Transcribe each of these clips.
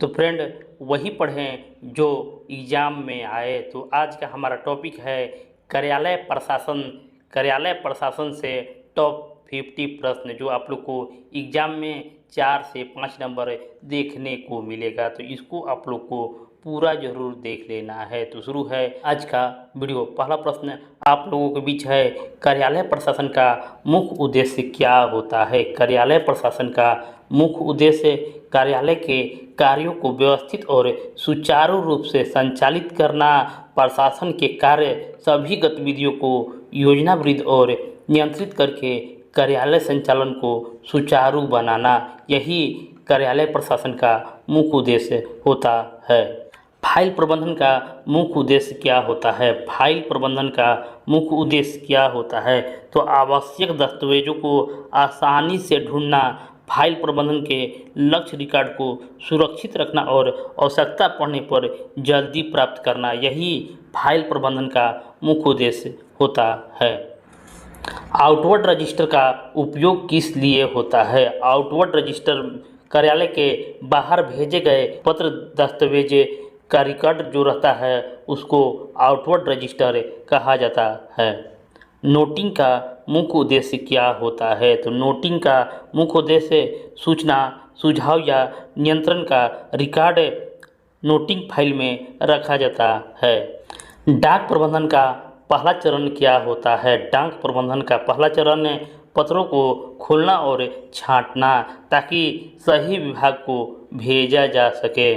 तो फ्रेंड वही पढ़ें जो एग्ज़ाम में आए। तो आज का हमारा टॉपिक है कार्यालय प्रशासन। कार्यालय प्रशासन से टॉप 50 प्रश्न जो आप लोग को एग्ज़ाम में 4 से 5 नंबर देखने को मिलेगा। तो इसको आप लोग को पूरा ज़रूर देख लेना है। तो शुरू है आज का वीडियो। पहला प्रश्न आप लोगों के बीच है, कार्यालय प्रशासन का मुख्य उद्देश्य क्या होता है? कार्यालय प्रशासन का मुख्य उद्देश्य कार्यालय के कार्यों को व्यवस्थित और सुचारू रूप से संचालित करना, प्रशासन के कार्य सभी गतिविधियों को योजनाबद्ध और नियंत्रित करके कार्यालय संचालन को सुचारू बनाना, यही कार्यालय प्रशासन का मुख्य उद्देश्य होता है। फाइल प्रबंधन का मुख्य उद्देश्य क्या होता है? फाइल प्रबंधन का मुख्य उद्देश्य क्या होता है? तो आवश्यक दस्तावेजों को आसानी से ढूंढना, फाइल प्रबंधन के लक्ष्य रिकॉर्ड को सुरक्षित रखना और आवश्यकता पड़ने पर जल्दी प्राप्त करना, यही फाइल प्रबंधन का मुख्य उद्देश्य होता है। आउटवर्ड रजिस्टर का उपयोग किस लिए होता है? आउटवर्ड रजिस्टर कार्यालय के बाहर भेजे गए पत्र दस्तावेज का रिकॉर्ड जो रहता है उसको आउटवर्ड रजिस्टर कहा जाता है। नोटिंग का मुख्य उद्देश्य क्या होता है? तो नोटिंग का मुख्य उद्देश्य सूचना, सुझाव या नियंत्रण का रिकॉर्ड नोटिंग फाइल में रखा जाता है। डाक प्रबंधन का पहला चरण क्या होता है? डाक प्रबंधन का पहला चरण पत्रों को खोलना और छांटना ताकि सही विभाग को भेजा जा सके।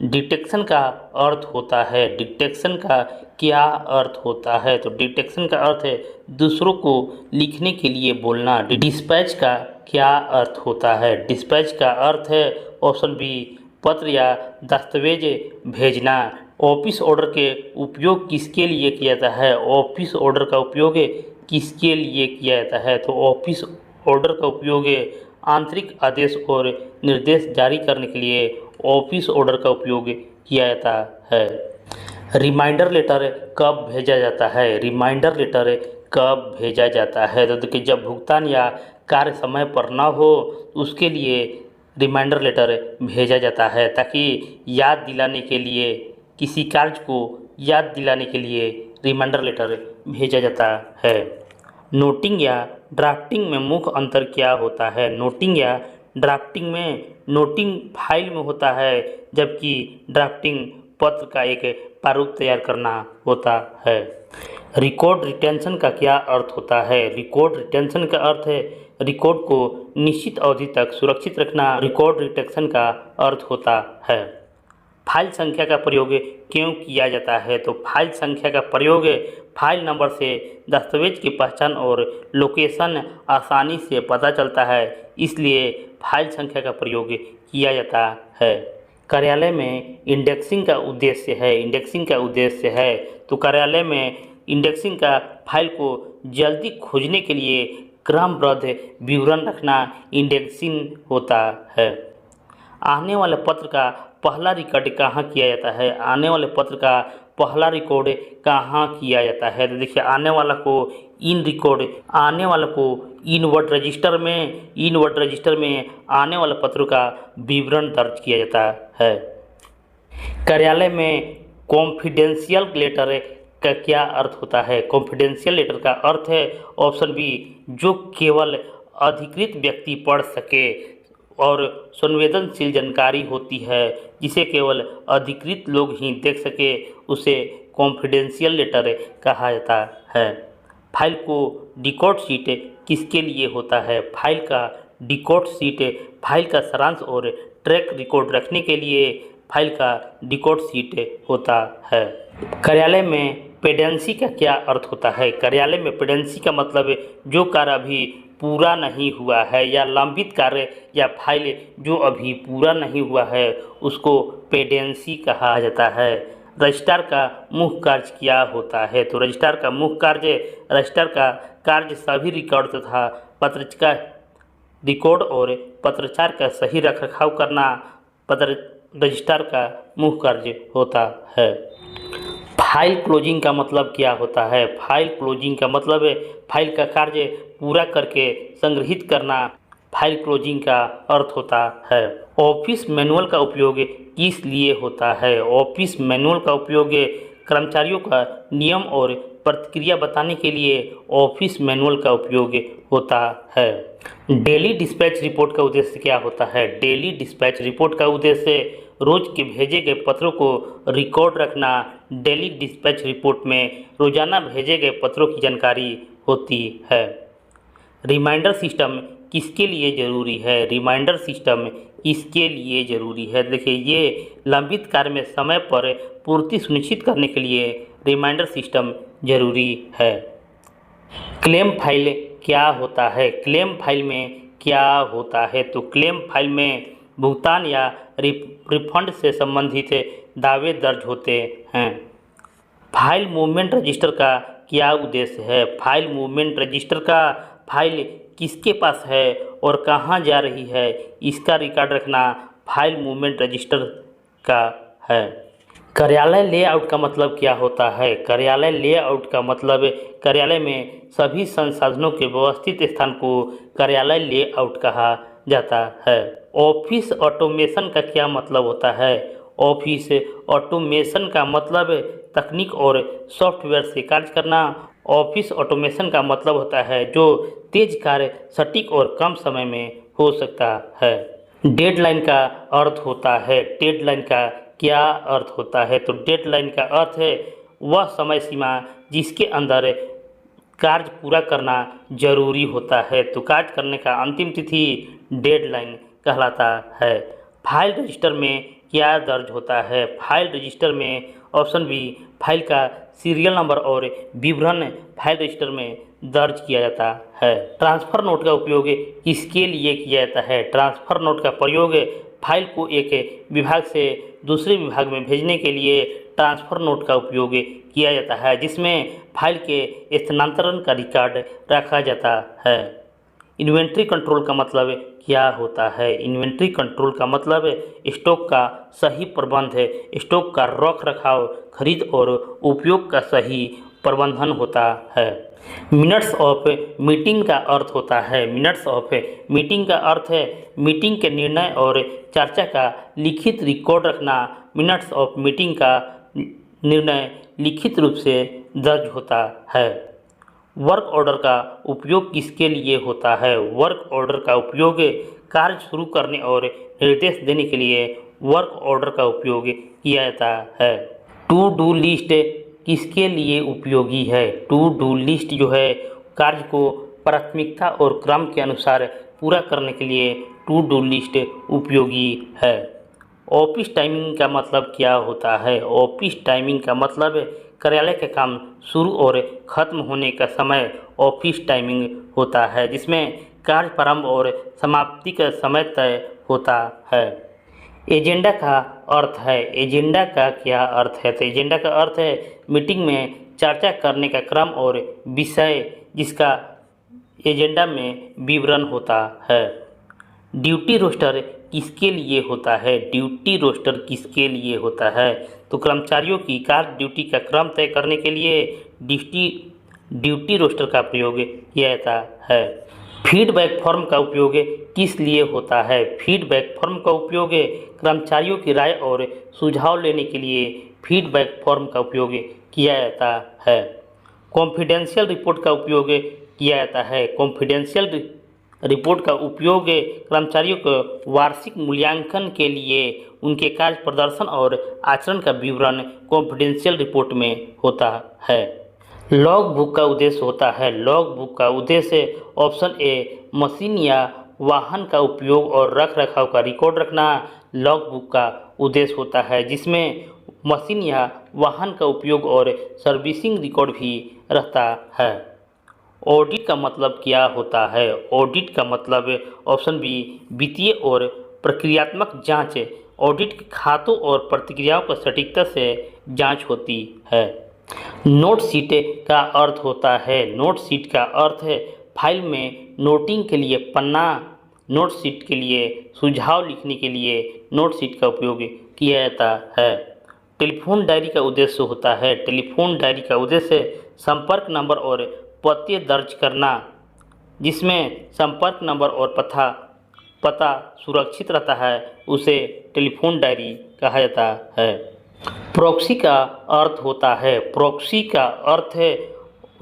डिटेक्शन का अर्थ होता है, डिटेक्शन का क्या अर्थ होता है? तो डिटेक्शन का अर्थ है दूसरों को लिखने के लिए बोलना। डिस्पैच का क्या अर्थ होता है? डिस्पैच का अर्थ है ऑप्शन बी, पत्र या दस्तावेज भेजना। ऑफिस ऑर्डर के उपयोग किसके लिए किया जाता है? ऑफिस ऑर्डर का उपयोग किसके लिए किया जाता है? तो ऑफिस ऑर्डर का उपयोग आंतरिक आदेश और निर्देश जारी करने के लिए ऑफिस ऑर्डर का उपयोग किया जाता है। रिमाइंडर लेटर कब भेजा जाता है? रिमाइंडर लेटर कब भेजा जाता है? तो देखिए, जब भुगतान या कार्य समय पर न हो उसके लिए रिमाइंडर लेटर भेजा जाता है, ताकि याद दिलाने के लिए, किसी कार्य को याद दिलाने के लिए रिमाइंडर लेटर भेजा जाता है। नोटिंग या ड्राफ्टिंग में मुख्य अंतर क्या होता है? नोटिंग या ड्राफ्टिंग में, नोटिंग फाइल में होता है जबकि ड्राफ्टिंग पत्र का एक प्रारूप तैयार करना होता है। रिकॉर्ड रिटेंशन का क्या अर्थ होता है? रिकॉर्ड रिटेंशन का अर्थ है रिकॉर्ड को निश्चित अवधि तक सुरक्षित रखना। रिकॉर्ड रिटेंशन का अर्थ होता है। फाइल संख्या का प्रयोग क्यों किया जाता है? तो फाइल संख्या का प्रयोग फाइल नंबर से दस्तावेज की पहचान और लोकेशन आसानी से पता चलता है, इसलिए फाइल संख्या का प्रयोग किया जाता है। कार्यालय में इंडेक्सिंग का उद्देश्य है, इंडेक्सिंग का उद्देश्य है। तो कार्यालय में इंडेक्सिंग का फाइल को जल्दी खोजने के लिए क्रमबद्ध विवरण रखना इंडेक्सिंग होता है। आने वाले पत्र का पहला रिकॉर्ड कहाँ किया जाता है? आने वाले पत्र का पहला रिकॉर्ड कहाँ किया जाता है? तो देखिए, आने वाला को इनवर्ड रजिस्टर में, इनवर्ड रजिस्टर में आने वाले पत्रों का विवरण दर्ज किया जाता है। कार्यालय में कॉन्फिडेंशियल लेटर का क्या अर्थ होता है? कॉन्फिडेंशियल लेटर का अर्थ है ऑप्शन बी, जो केवल अधिकृत व्यक्ति पढ़ सके और संवेदनशील जानकारी होती है जिसे केवल अधिकृत लोग ही देख सके, उसे कॉन्फिडेंशियल लेटर कहा जाता है। फाइल को डिकॉर्ड शीट किसके लिए होता है? फाइल का डिकॉर्ड शीट फाइल का सारांश और ट्रैक रिकॉर्ड रखने के लिए फाइल का डिकॉर्ड शीट होता है। कार्यालय में पेडेंसी का क्या अर्थ होता है? कार्यालय में पेडेंसी का मतलब जो कार्य अभी पूरा नहीं हुआ है या लंबित कार्य या फाइल जो अभी पूरा नहीं हुआ है उसको पेडेंसी कहा जाता है। रजिस्ट्रार का मुख्य कार्य क्या होता है? तो रजिस्ट्रार का मुख्य कार्य सभी रिकॉर्ड तथा पत्रचा रिकॉर्ड और पत्राचार का सही रखरखाव करना रजिस्ट्रार का मुख्य कार्य होता है। फाइल क्लोजिंग का मतलब क्या होता है? फाइल क्लोजिंग का मतलब है फाइल का कार्य पूरा करके संग्रहित करना। फाइल क्लोजिंग का अर्थ होता है। ऑफिस मैनुअल का उपयोग किस लिए होता है? ऑफिस मैनुअल का उपयोग कर्मचारियों का नियम और प्रतिक्रिया बताने के लिए ऑफिस मैनुअल का उपयोग होता है। डेली डिस्पैच रिपोर्ट का उद्देश्य क्या होता है? डेली डिस्पैच रिपोर्ट का उद्देश्य रोज के भेजे गए पत्रों को रिकॉर्ड रखना। डेली डिस्पैच रिपोर्ट में रोजाना भेजे गए पत्रों की जानकारी होती है। रिमाइंडर सिस्टम किसके लिए ज़रूरी है? रिमाइंडर सिस्टम किसके लिए ज़रूरी है? देखिए, ये लंबित कार्य में समय पर पूर्ति सुनिश्चित करने के लिए रिमाइंडर सिस्टम ज़रूरी है। क्लेम फाइल क्या होता है? क्लेम फाइल में क्या होता है? तो क्लेम फाइल में भुगतान या रिफंड से संबंधित दावे दर्ज होते हैं। फाइल मूवमेंट रजिस्टर का क्या उद्देश्य है? फाइल मूवमेंट रजिस्टर का फाइल किसके पास है और कहाँ जा रही है, इसका रिकॉर्ड रखना फाइल मूवमेंट रजिस्टर का है। कार्यालय लेआउट का मतलब क्या होता है? कार्यालय लेआउट का मतलब कार्यालय में सभी संसाधनों के व्यवस्थित स्थान को कार्यालय लेआउट कहा जाता है। ऑफिस ऑटोमेशन का क्या मतलब होता है? ऑफिस ऑटोमेशन का मतलब तकनीक और सॉफ्टवेयर से कार्य करना। ऑफिस ऑटोमेशन का मतलब होता है जो तेज कार्य सटीक और कम समय में हो सकता है। डेडलाइन का अर्थ होता है। डेडलाइन का क्या अर्थ होता है? तो डेडलाइन का अर्थ है वह समय सीमा जिसके अंदर कार्य पूरा करना जरूरी होता है। तो कार्य करने का अंतिम तिथि डेडलाइन कहलाता है। फाइल रजिस्टर में क्या दर्ज होता है? फाइल रजिस्टर में ऑप्शन बी, फाइल का सीरियल नंबर और विवरण फाइल रजिस्टर में दर्ज किया जाता है। ट्रांसफ़र नोट का उपयोग किसके लिए किया जाता है? ट्रांसफ़र नोट का प्रयोग फाइल को एक विभाग से दूसरे विभाग में भेजने के लिए ट्रांसफ़र नोट का उपयोग किया जाता है, जिसमें फाइल के स्थानांतरण का रिकॉर्ड रखा जाता है। इन्वेंट्री कंट्रोल का मतलब क्या होता है? इन्वेंट्री कंट्रोल का मतलब स्टॉक का सही प्रबंध, स्टॉक का रख रखाव, खरीद और उपयोग का सही प्रबंधन होता है। मिनट्स ऑफ मीटिंग का अर्थ होता है। मिनट्स ऑफ मीटिंग का अर्थ है मीटिंग के निर्णय और चर्चा का लिखित रिकॉर्ड रखना। मिनट्स ऑफ मीटिंग का निर्णय लिखित रूप से दर्ज होता है। वर्क ऑर्डर का उपयोग किसके लिए होता है? वर्क ऑर्डर का उपयोग कार्य शुरू करने और निर्देश देने के लिए वर्क ऑर्डर का उपयोग किया जाता है। टू डू लिस्ट किसके लिए उपयोगी है? टू डू लिस्ट जो है कार्य को प्राथमिकता और क्रम के अनुसार पूरा करने के लिए टू डू लिस्ट उपयोगी है। ऑफिस टाइमिंग का मतलब क्या होता है? ऑफिस टाइमिंग का मतलब कार्यालय का काम शुरू और ख़त्म होने का समय ऑफिस टाइमिंग होता है, जिसमें कार्य प्रारंभ और समाप्ति का समय तय होता है। एजेंडा का अर्थ है। एजेंडा का क्या अर्थ है? तो एजेंडा का अर्थ है मीटिंग में चर्चा करने का क्रम और विषय जिसका एजेंडा में विवरण होता है। ड्यूटी रोस्टर किसके लिए होता है? ड्यूटी रोस्टर किसके लिए होता है? तो कर्मचारियों की कार्य ड्यूटी का क्रम तय करने के लिए ड्यूटी रोस्टर का प्रयोग किया जाता है। फीडबैक फॉर्म का उपयोग किस लिए होता है? फीडबैक फॉर्म का उपयोग कर्मचारियों की राय और सुझाव लेने के लिए फीडबैक फॉर्म का उपयोग किया जाता है। कॉन्फिडेंशियल रिपोर्ट का उपयोग किया जाता है। कॉन्फिडेंशियल रिपोर्ट का उपयोग कर्मचारियों को वार्षिक मूल्यांकन के लिए उनके कार्य प्रदर्शन और आचरण का विवरण कॉन्फिडेंशियल रिपोर्ट में होता है। लॉग बुक का उद्देश्य होता है। लॉग बुक का उद्देश्य ऑप्शन ए, मशीन या वाहन का उपयोग और रख रखाव का रिकॉर्ड रखना लॉग बुक का उद्देश्य होता है, जिसमें मशीन या वाहन का उपयोग और सर्विसिंग रिकॉर्ड भी रहता है। ऑडिट का मतलब क्या होता है? ऑडिट का मतलब ऑप्शन बी, वित्तीय और प्रक्रियात्मक जांच। ऑडिट के खातों और प्रतिक्रियाओं का सटीकता से जांच होती है। नोट शीट का अर्थ होता है। नोट शीट का अर्थ है फाइल में नोटिंग के लिए पन्ना। नोट शीट के लिए सुझाव लिखने के लिए नोट शीट का उपयोग किया जाता है। टेलीफोन डायरी का उद्देश्य होता है। टेलीफोन डायरी का उद्देश्य संपर्क नंबर और पते दर्ज करना, जिसमें संपर्क नंबर और पता पता सुरक्षित रहता है उसे टेलीफोन डायरी कहा जाता है। प्रॉक्सी का अर्थ होता है, प्रॉक्सी का अर्थ है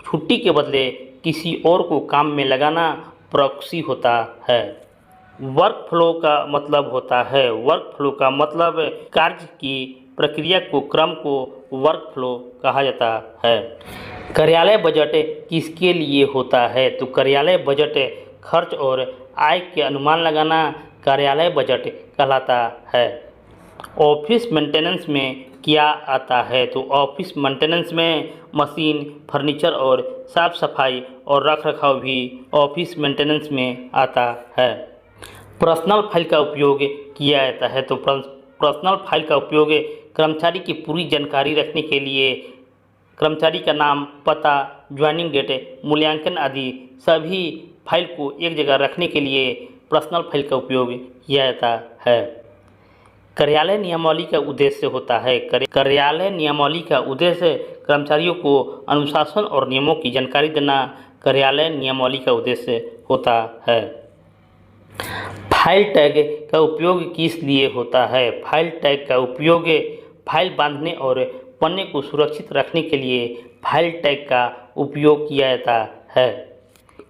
छुट्टी के बदले किसी और को काम में लगाना प्रॉक्सी होता है। वर्क फ्लो का मतलब होता है, वर्क फ्लो का मतलब कार्य की प्रक्रिया को, क्रम को वर्क फ्लो कहा जाता है। कार्यालय बजट किसके लिए होता है? तो कार्यालय बजट खर्च और आय के अनुमान लगाना कार्यालय बजट कहलाता है। ऑफिस मेंटेनेंस में क्या आता है? तो ऑफिस मेंटेनेंस में मशीन, फर्नीचर और साफ सफाई और रख रखाव भी ऑफिस मेंटेनेंस में आता है। पर्सनल फाइल का उपयोग किया जाता है। तो पर्सनल फाइल का उपयोग कर्मचारी की पूरी जानकारी रखने के लिए, कर्मचारी का नाम, पता, ज्वाइनिंग डेट, मूल्यांकन आदि सभी फाइल को एक जगह रखने के लिए पर्सनल फाइल का उपयोग किया जाता है। कार्यालय नियमावली का उद्देश्य होता है, कार्यालय नियमावली का उद्देश्य कर्मचारियों को अनुशासन और नियमों की जानकारी देना कार्यालय नियमावली का उद्देश्य होता है। फाइल टैग का उपयोग किस लिए होता है? फाइल टैग का उपयोग फाइल बांधने और पन्ने को सुरक्षित रखने के लिए फाइल टैग का उपयोग किया जाता है।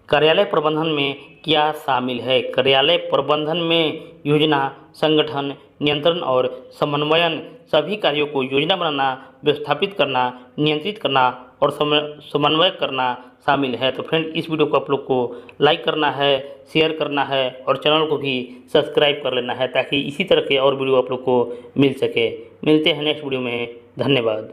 कार्यालय प्रबंधन में क्या शामिल है? कार्यालय प्रबंधन में योजना, संगठन, नियंत्रण और समन्वयन सभी कार्यों को योजना बनाना, व्यवस्थापित करना, नियंत्रित करना और समन्वय करना शामिल है। तो फ्रेंड, इस वीडियो को आप लोग को लाइक करना है, शेयर करना है और चैनल को भी सब्सक्राइब कर लेना है ताकि इसी तरह के और वीडियो आप लोग को मिल सके। मिलते हैं नेक्स्ट वीडियो में। धन्यवाद।